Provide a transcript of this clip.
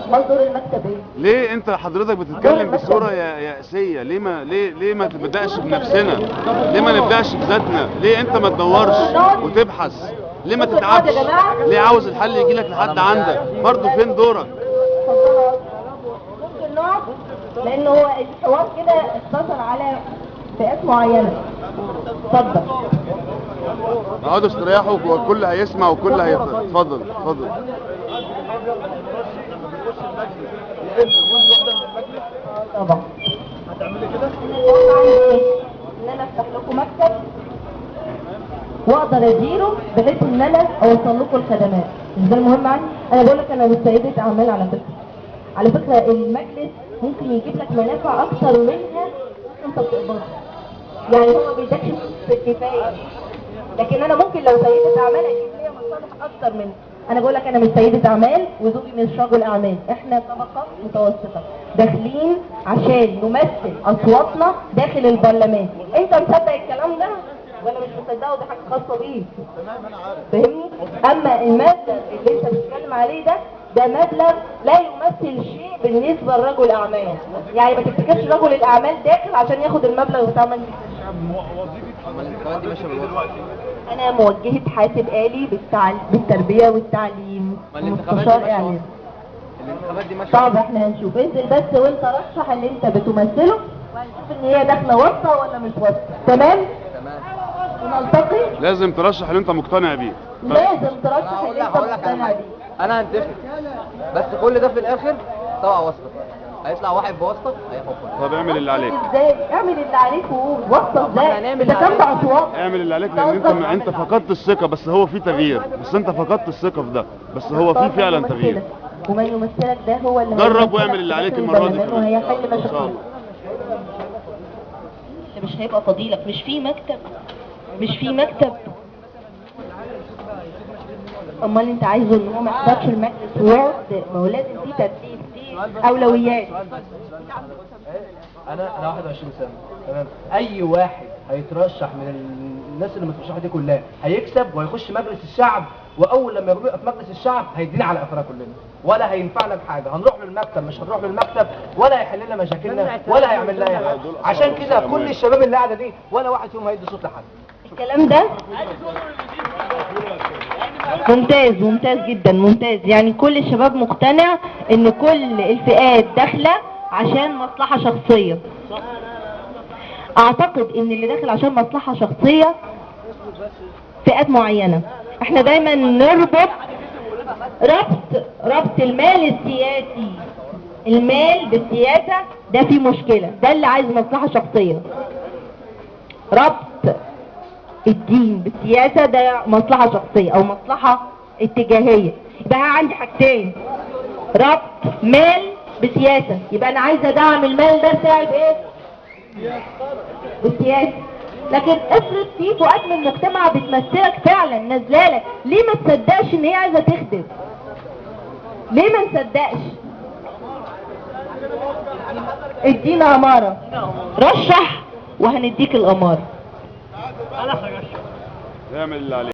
مصدر المكتب ايه؟ ليه انت حضرتك بتتكلم بصوره يأسيه؟ ليه ما تبداش بنفسنا؟ ليه ما نبداش بذاتنا؟ ليه انت ما تدورش وتبحث؟ ليه ما تتعبش؟ ليه عاوز الحل يجي لك لحد عندك؟ برضه فين دورك؟ ممكن نقعد، لان هو الحوار كده اقتصر على فئات معينه. اتفضل. اقعدوا استريحوا والكل هيسمع والكل اتفضل اتفضل. طبعا. هتعملي كده؟ ان انا افتح لكم مكتب واقدر اديره بحيث ان انا اوصل لكم الخدمات. مش ده المهم عندي؟ انا بقول لك انا مش سيدة اعمال على فكره. على فكره المجلس ممكن يجيب لك منافع اكثر منها انت بتقبضها. يعني هو بيدخل في الكفايه، لكن انا ممكن لو سيدة اعمال اجيب ليا مصالح اكثر منها. انا بقول لك انا مش سيدة اعمال وزوجي مش رجل اعمال، احنا طبقات متوسطه داخلين عشان نمثل اصواتنا داخل البرلمان. انت مصدق الكلام ده ولا مش مصدقه؟ ده حاجه خاصه بيك. فاهمني؟ اما المبلغ اللي انت بتتكلم عليه ده مبلغ لا يمثل شيء بالنسبه لرجل اعمال. يعني ما تفتكرش رجل الاعمال داخل عشان ياخد المبلغ بتاع مجلس الشعب. الانتخابات دي ماشيه بالوقت. انا موجهه حاسب آلي بالتربيه والتعليم ومستشار اعلام. الانتخابات دي ماشيه. طب احنا هنشوف، انزل بس وانت رشح اللي انت بتمثله وهنشوف ان هي داخله واسطه ولا مش واسطه. تمام؟ ونلتقي. لازم ترشح اللي انت مقتنع بيه. لازم ترشح اللي انت مقتنع بيه. انا هنتفق، بس كل ده في الاخر طبعا واسطه. هيطلع واحد بواسطه هياخد. طب اعمل اللي عليك. ازاي؟ اعمل اللي عليك وقول واسطه ازاي؟ ده كان باصوات. اعمل اللي عليك لان انت فقدت الثقه، بس هو في تغيير، بس انت فقدت الثقه في ده، بس هو في فعلا تغيير. ومن يمثلك ده هو اللي جرب واعمل اللي عليك المره دي وهيحل مشاكلك. مش هيبقى فضيلك. مش في مكتب. امال انت عايزه ان هو ما يحضرش المجلس ويقعد؟ ما هو لازم في ترتيب، في اولويات. انا 21 سنه تمام. اي واحد هيترشح من الناس اللي مترشحه دي كلها هيكسب وهيخش مجلس الشعب، واول لما يبقى في مجلس الشعب هيدينا على قفانا كلنا، ولا هينفعنا بحاجه. هنروح للمكتب مش هنروح للمكتب، ولا هيحل لنا مشاكلنا ولا هيعمل لنا اي حاجه. عشان كده كل الشباب اللي قاعده دي ولا واحد فيهم هيدي صوت لحد. الكلام ده ممتاز جدا، ممتاز. يعني كل الشباب مقتنع ان كل الفئات داخله عشان مصلحه شخصيه. اعتقد ان اللي داخل عشان مصلحه شخصيه فئات معينه. احنا دايما نربط ربط المال السياسي، المال بالسياسه، ده فيه مشكله. ده اللي عايز مصلحه شخصيه. ربط الدين بالسياسة ده مصلحة شخصية او مصلحة اتجاهية. يبقى عندي حاجتين: ربط مال بسياسة، يبقى انا عايزة ادعم المال ده بتاعي بايه؟ بالسياسة. لكن افرض في فئات من المجتمع بتمثلك فعلا نازلالك، ليه ما تصدقش ان هي عايزة تخدم؟ ليه ما نصدقش؟ ادينا امارة، رشح وهنديك الامارة. اعمل اللي عليك.